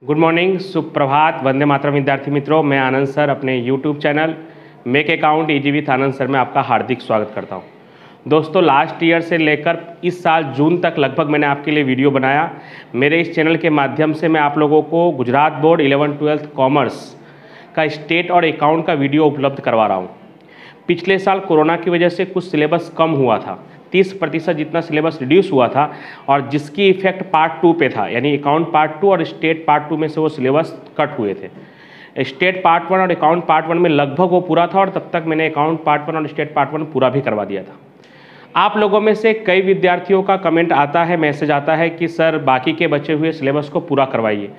Good morning, सुप्रभात, वंदे मातरम विद्यार्थी मित्रों। मैं आनंद सर अपने YouTube channel make account easy with Anand sir में आपका हार्दिक स्वागत करता हूं। दोस्तों, लास्ट ईयर से लेकर इस साल जून तक लगभग मैंने आपके लिए वीडियो बनाया। मेरे इस चैनल के माध्यम से मैं आप लोगों को गुजरात बोर्ड 11th-12th कॉमर्स का स्टेट और अकाउंट का वीडियो उपलब्ध करवा रहा हूँ। पिछले साल कोरोना की वजह से कुछ सिलेबस कम हुआ था, 30% जितना सिलेबस रिड्यूस हुआ था, और जिसकी इफेक्ट पार्ट 2 पे था, यानी अकाउंट पार्ट 2 और स्टेट पार्ट 2 में से वो सिलेबस कट हुए थे। स्टेट पार्ट 1 और अकाउंट पार्ट 1 में लगभग वो पूरा था, और तब तक मैंने अकाउंट पार्ट 1 और स्टेट पार्ट 1 पूरा भी करवा दिया था। आप लोगों में से कई विद्यार्थियों का कमेंट आता है, मैसेज आता है कि सर बाकी के बचे हुए सिलेबस को पूरा करवाइए।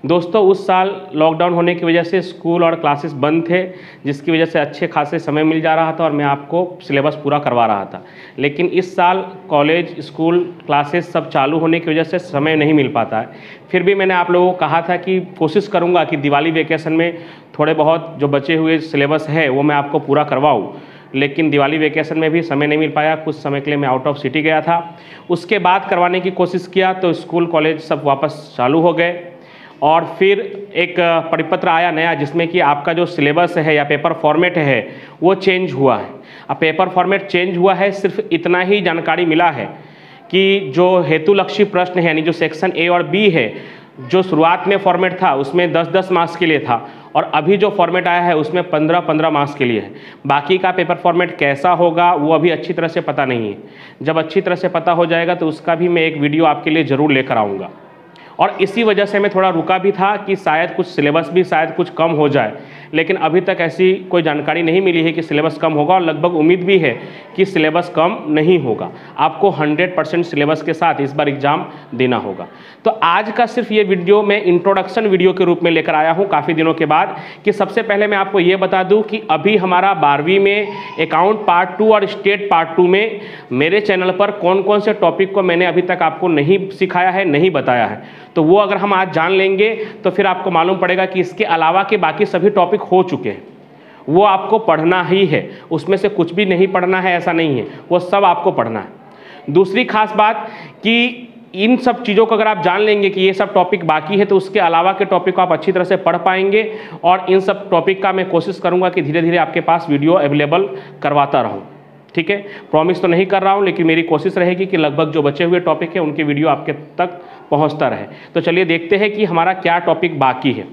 दोस्तों, उस साल लॉकडाउन होने की वजह से स्कूल और क्लासेस बंद थे, जिसकी वजह से अच्छे खासे समय मिल जा रहा था और मैं आपको सिलेबस पूरा करवा रहा था। लेकिन इस साल कॉलेज, स्कूल, क्लासेस सब चालू होने की वजह से समय नहीं मिल पाता है। फिर भी मैंने आप लोगों को कहा था कि कोशिश करूँगा कि दिवाली वेकेशन में थोड़े बहुत जो बचे हुए सिलेबस है वो मैं आपको पूरा करवाऊँ। लेकिन दिवाली वेकेशन में भी समय नहीं मिल पाया, कुछ समय के लिए मैं आउट ऑफ सिटी गया था। उसके बाद करवाने की कोशिश किया तो स्कूल कॉलेज सब वापस चालू हो गए, और फिर एक परिपत्र आया नया, जिसमें कि आपका जो सिलेबस है या पेपर फॉर्मेट है वो चेंज हुआ है। अब पेपर फॉर्मेट चेंज हुआ है, सिर्फ इतना ही जानकारी मिला है कि जो हेतुलक्षी प्रश्न है, यानी जो सेक्शन ए और बी है, जो शुरुआत में फॉर्मेट था उसमें 10-10 मार्क्स के लिए था, और अभी जो फॉर्मेट आया है उसमें 15-15 मार्क्स के लिए है। बाकी का पेपर फॉर्मेट कैसा होगा वो अभी अच्छी तरह से पता नहीं है। जब अच्छी तरह से पता हो जाएगा तो उसका भी मैं एक वीडियो आपके लिए ज़रूर लेकर आऊँगा। और इसी वजह से मैं थोड़ा रुका भी था कि शायद कुछ सिलेबस भी शायद कुछ कम हो जाए, लेकिन अभी तक ऐसी कोई जानकारी नहीं मिली है कि सिलेबस कम होगा, और लगभग उम्मीद भी है कि सिलेबस कम नहीं होगा। आपको 100% सिलेबस के साथ इस बार एग्ज़ाम देना होगा। तो आज का सिर्फ ये वीडियो मैं इंट्रोडक्शन वीडियो के रूप में लेकर आया हूँ काफ़ी दिनों के बाद, कि सबसे पहले मैं आपको ये बता दूँ कि अभी हमारा 12वीं में अकाउंट पार्ट 2 और स्टेट पार्ट 2 में मेरे चैनल पर कौन कौन से टॉपिक को मैंने अभी तक आपको नहीं सिखाया है, नहीं बताया है। तो वो अगर हम आज जान लेंगे तो फिर आपको मालूम पड़ेगा कि इसके अलावा के बाकी सभी टॉपिक हो चुके हैं, वो आपको पढ़ना ही है। उसमें से कुछ भी नहीं पढ़ना है ऐसा नहीं है, वो सब आपको पढ़ना है। दूसरी खास बात कि इन सब चीज़ों को अगर आप जान लेंगे कि ये सब टॉपिक बाकी है, तो उसके अलावा के टॉपिक को आप अच्छी तरह से पढ़ पाएंगे। और इन सब टॉपिक का मैं कोशिश करूँगा कि धीरे धीरे आपके पास वीडियो अवेलेबल करवाता रहूँ। ठीक है, प्रॉमिस तो नहीं कर रहा हूँ, लेकिन मेरी कोशिश रहेगी कि लगभग जो बचे हुए टॉपिक है उनके वीडियो आपके तक पहुँचता रहे। तो चलिए देखते हैं कि हमारा क्या टॉपिक बाकी है।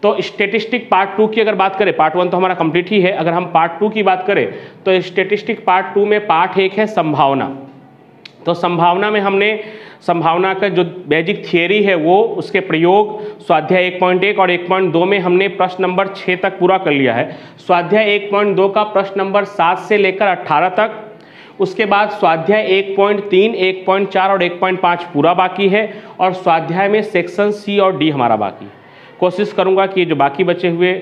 तो स्टेटिस्टिक पार्ट 2 की अगर बात करें, पार्ट 1 तो हमारा कंप्लीट ही है। अगर हम पार्ट 2 की बात करें तो स्टेटिस्टिक पार्ट 2 में पार्ट 1 है संभावना। तो संभावना में हमने संभावना का जो बेसिक थियरी है वो, उसके प्रयोग स्वाध्याय 1.1 और 1.2 में हमने प्रश्न नंबर 6 तक पूरा कर लिया है। स्वाध्याय 1.2 का प्रश्न नंबर 7 से लेकर 18 तक, उसके बाद स्वाध्याय 1.3, 1.4 और 1.5 पूरा बाकी है, और स्वाध्याय में सेक्शन सी और डी हमारा बाकी है। कोशिश करूंगा कि जो बाकी बचे हुए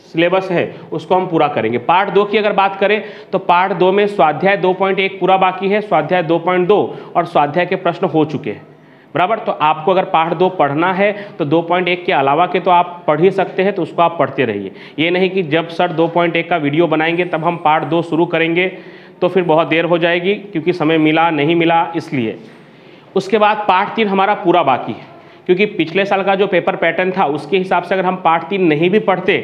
सिलेबस है उसको हम पूरा करेंगे। पार्ट 2 की अगर बात करें तो पार्ट 2 में स्वाध्याय 2.1 पूरा बाकी है, स्वाध्याय 2.2 और स्वाध्याय के प्रश्न हो चुके हैं, बराबर। तो आपको अगर पार्ट 2 पढ़ना है तो 2.1 के अलावा के तो आप पढ़ ही सकते हैं, तो उसको आप पढ़ते रहिए। ये नहीं कि जब सर 2.1 का वीडियो बनाएंगे तब हम पार्ट 2 शुरू करेंगे, तो फिर बहुत देर हो जाएगी, क्योंकि समय मिला नहीं मिला इसलिए। उसके बाद पार्ट 3 हमारा पूरा बाकी है, क्योंकि पिछले साल का जो पेपर पैटर्न था उसके हिसाब से अगर हम पार्ट 3 नहीं भी पढ़ते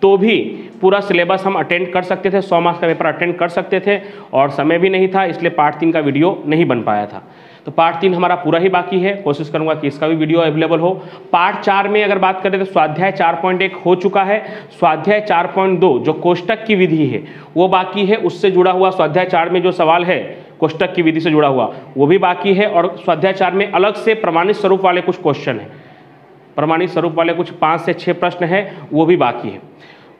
तो भी पूरा सिलेबस हम अटेंड कर सकते थे, 100 मार्क्स का पेपर अटेंड कर सकते थे, और समय भी नहीं था, इसलिए पार्ट 3 का वीडियो नहीं बन पाया था। तो पार्ट 3 हमारा पूरा ही बाकी है, कोशिश करूंगा कि इसका भी वीडियो अवेलेबल हो। पार्ट 4 में अगर बात करें तो स्वाध्याय 4.1 हो चुका है, स्वाध्याय 4.2 जो कोष्टक की विधि है वो बाकी है, उससे जुड़ा हुआ स्वाध्याय 4 में जो सवाल है कोष्टक की विधि से जुड़ा हुआ वो भी बाकी है, और स्वाध्याय 4 में अलग से प्रमाणित स्वरूप वाले कुछ क्वेश्चन हैं, प्रमाणित स्वरूप वाले कुछ 5 से 6 प्रश्न हैं, वो भी बाकी है।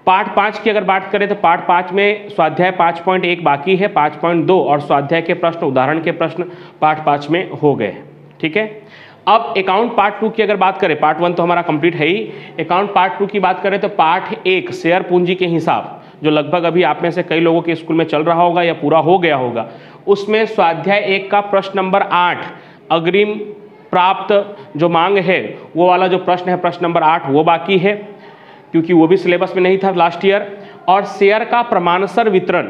पार्ट 5 की अगर बात करें तो पार्ट 5 में स्वाध्याय 5.1 बाकी है, 5.2 और स्वाध्याय के प्रश्न, उदाहरण के प्रश्न पार्ट 5 में हो गए। ठीक है, अब अकाउंट पार्ट 2 की अगर बात करें, पार्ट 1 तो हमारा कंप्लीट है ही, अकाउंट पार्ट 2 की बात करें तो पार्ट 1 शेयर पूंजी के हिसाब, जो लगभग अभी आप में से कई लोगों के स्कूल में चल रहा होगा या पूरा हो गया होगा, उसमें स्वाध्याय 1 का प्रश्न नंबर 8 अग्रिम प्राप्त जो मांग है वो वाला जो प्रश्न है, प्रश्न नंबर 8 वो बाकी है, क्योंकि वो भी सिलेबस में नहीं था लास्ट ईयर। और शेयर का प्रमाणसर वितरण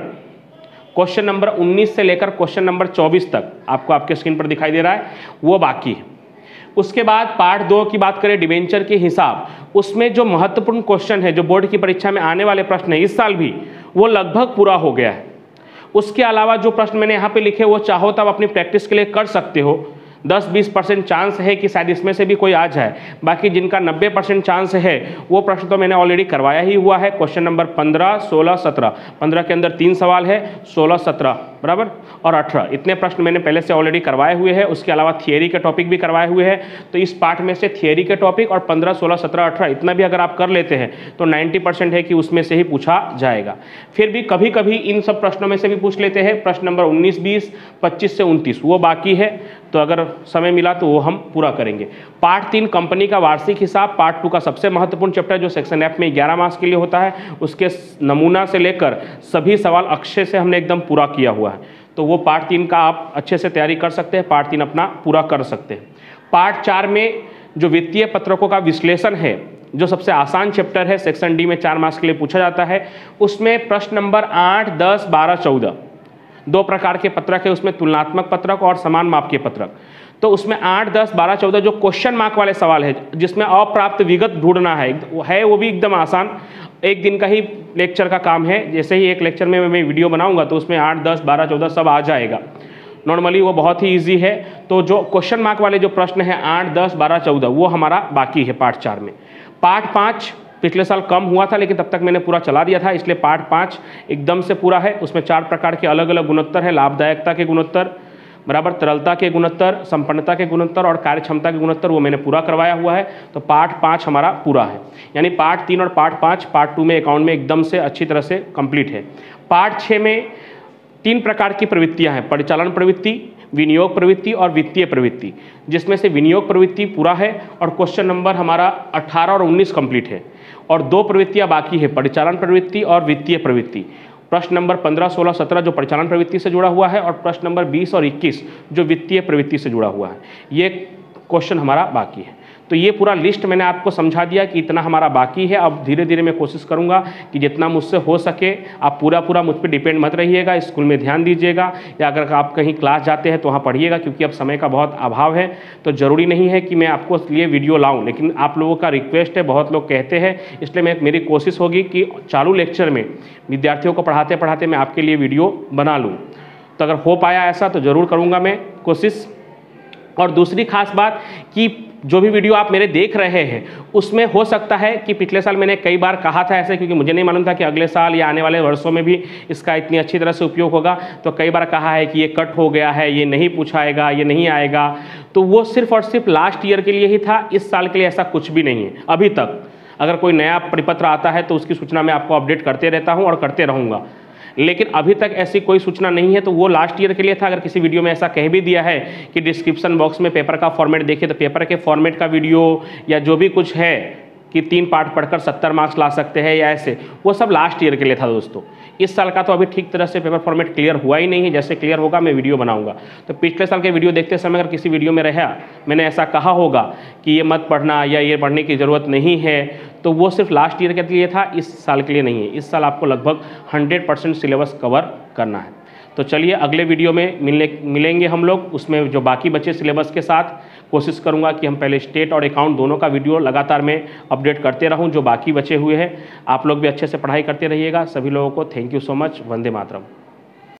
क्वेश्चन नंबर 19 से लेकर क्वेश्चन नंबर 24 तक आपको आपके स्क्रीन पर दिखाई दे रहा है, वो बाकी है। उसके बाद पार्ट 2 की बात करें डिबेंचर के हिसाब, उसमें जो महत्वपूर्ण क्वेश्चन है जो बोर्ड की परीक्षा में आने वाले प्रश्न है इस साल भी, वो लगभग पूरा हो गया है। उसके अलावा जो प्रश्न मैंने यहाँ पे लिखे वो चाहो तो आप अपनी प्रैक्टिस के लिए कर सकते हो। 10-20% चांस है कि शायद इसमें से भी कोई आ जाए, बाकी जिनका 90% चांस है वो प्रश्न तो मैंने ऑलरेडी करवाया ही हुआ है। क्वेश्चन नंबर 15, 16, 17, 15 के अंदर 3 सवाल है, 16, 17 बराबर और 18 इतने प्रश्न मैंने पहले से ऑलरेडी करवाए हुए हैं। उसके अलावा थियरी के टॉपिक भी करवाए हुए हैं। तो इस पार्ट में से थियरी के टॉपिक और 15, 16, 17, 18 इतना भी अगर आप कर लेते हैं तो 90% है कि उसमें से ही पूछा जाएगा। फिर भी कभी कभी इन सब प्रश्नों में से भी पूछ लेते हैं। प्रश्न नंबर 19, 20, 25 से 29 वो बाकी है, तो अगर समय मिला तो वो हम पूरा करेंगे। पार्ट 3 कंपनी का वार्षिक हिसाब, पार्ट 2 का सबसे महत्वपूर्ण चैप्टर जो सेक्शन एफ में 11 मार्क्स के लिए होता है, उसके नमूना से लेकर सभी सवाल अक्षय से हमने एकदम पूरा किया हुआ है। तो वो पार्ट 3 का आप अच्छे से तैयारी कर सकते हैं, पार्ट 3 अपना पूरा कर सकते हैं। पार्ट 4 में जो वित्तीय पत्रकों का विश्लेषण है, जो सबसे आसान चैप्टर है, सेक्शन डी में 4 मार्क्स के लिए पूछा जाता है, उसमें प्रश्न नंबर 8, 10, 12, 14 दो प्रकार के पत्रक है, उसमें तुलनात्मक पत्रक और समान माप के पत्रक। तो उसमें 8, 10, 12, 14 जो क्वेश्चन मार्क वाले सवाल है जिसमें अप्राप्त विगत ढूंढना है वो भी एकदम आसान, एक दिन का ही लेक्चर का काम है। जैसे ही एक लेक्चर में मैं वीडियो बनाऊंगा तो उसमें 8, 10, 12, 14 सब आ जाएगा। नॉर्मली वो बहुत ही ईजी है। तो जो क्वेश्चन मार्क वाले जो प्रश्न है 8, 10, 12, 14 वो हमारा बाकी है पार्ट 4 में। पार्ट 5 पिछले साल कम हुआ था लेकिन तब तक मैंने पूरा चला दिया था, इसलिए पार्ट 5 एकदम से पूरा है। उसमें 4 प्रकार के अलग अलग गुणोत्तर है, लाभदायकता के गुणोत्तर बराबर, तरलता के गुणोत्तर, संपन्नता के गुणोत्तर और कार्यक्षमता के गुणोत्तर, वो मैंने पूरा करवाया हुआ है। तो पार्ट 5 हमारा पूरा है, यानी पार्ट 3 और पार्ट 5 पार्ट 2 में अकाउंट में एकदम से अच्छी तरह से कंप्लीट है। पार्ट 6 में 3 प्रकार की प्रवृत्तियां हैं, परिचालन प्रवृत्ति, विनियोग प्रवृत्ति और वित्तीय प्रवृत्ति, जिसमें से विनियोग प्रवृत्ति पूरा है और क्वेश्चन नंबर हमारा 18 और 19 कंप्लीट है, और 2 प्रवृत्तियां बाकी है, परिचालन प्रवृत्ति और वित्तीय प्रवृत्ति। प्रश्न नंबर 15, 16, 17 जो परिचालन प्रवृत्ति से जुड़ा हुआ है और प्रश्न नंबर 20 और 21 जो वित्तीय प्रवृत्ति से जुड़ा हुआ है, ये क्वेश्चन हमारा बाकी है। तो ये पूरा लिस्ट मैंने आपको समझा दिया कि इतना हमारा बाकी है। अब धीरे धीरे मैं कोशिश करूंगा कि जितना मुझसे हो सके, आप पूरा मुझ पर डिपेंड मत रहिएगा, स्कूल में ध्यान दीजिएगा या अगर आप कहीं क्लास जाते हैं तो वहाँ पढ़िएगा, क्योंकि अब समय का बहुत अभाव है। तो ज़रूरी नहीं है कि मैं आपको लिए वीडियो लाऊं, लेकिन आप लोगों का रिक्वेस्ट है, बहुत लोग कहते हैं, इसलिए मेरी कोशिश होगी कि चालू लेक्चर में विद्यार्थियों को पढ़ाते पढ़ाते मैं आपके लिए वीडियो बना लूँ। तो अगर हो पाया ऐसा तो ज़रूर करूँगा मैं कोशिश। और दूसरी खास बात कि जो भी वीडियो आप मेरे देख रहे हैं उसमें हो सकता है कि पिछले साल मैंने कई बार कहा था ऐसे, क्योंकि मुझे नहीं मालूम था कि अगले साल या आने वाले वर्षों में भी इसका इतनी अच्छी तरह से उपयोग होगा। तो कई बार कहा है कि ये कट हो गया है, ये नहीं पूछाएगा, ये नहीं आएगा। तो वो सिर्फ और सिर्फ लास्ट ईयर के लिए ही था, इस साल के लिए ऐसा कुछ भी नहीं है अभी तक। अगर कोई नया परिपत्र आता है तो उसकी सूचना मैं आपको अपडेट करते रहता हूँ और करते रहूँगा, लेकिन अभी तक ऐसी कोई सूचना नहीं है। तो वो लास्ट ईयर के लिए था। अगर किसी वीडियो में ऐसा कह भी दिया है कि डिस्क्रिप्शन बॉक्स में पेपर का फॉर्मेट देखिए, तो पेपर के फॉर्मेट का वीडियो या जो भी कुछ है कि 3 पार्ट पढ़कर 70 मार्क्स ला सकते हैं या ऐसे, वो सब लास्ट ईयर के लिए था दोस्तों। इस साल का तो अभी ठीक तरह से पेपर फॉर्मेट क्लियर हुआ ही नहीं है। जैसे क्लियर होगा मैं वीडियो बनाऊंगा। तो पिछले साल के वीडियो देखते समय अगर किसी वीडियो में रहा मैंने ऐसा कहा होगा कि ये मत पढ़ना या ये पढ़ने की ज़रूरत नहीं है, तो वो सिर्फ लास्ट ईयर के लिए था, इस साल के लिए नहीं है। इस साल आपको लगभग 100% सिलेबस कवर करना है। तो चलिए अगले वीडियो में मिलेंगे हम लोग, उसमें जो बाकी बचे सिलेबस के साथ कोशिश करूंगा कि हम पहले स्टेट और अकाउंट दोनों का वीडियो लगातार मैं अपडेट करते रहूं जो बाकी बचे हुए हैं। आप लोग भी अच्छे से पढ़ाई करते रहिएगा। सभी लोगों को thank you so much. Vande Mataram.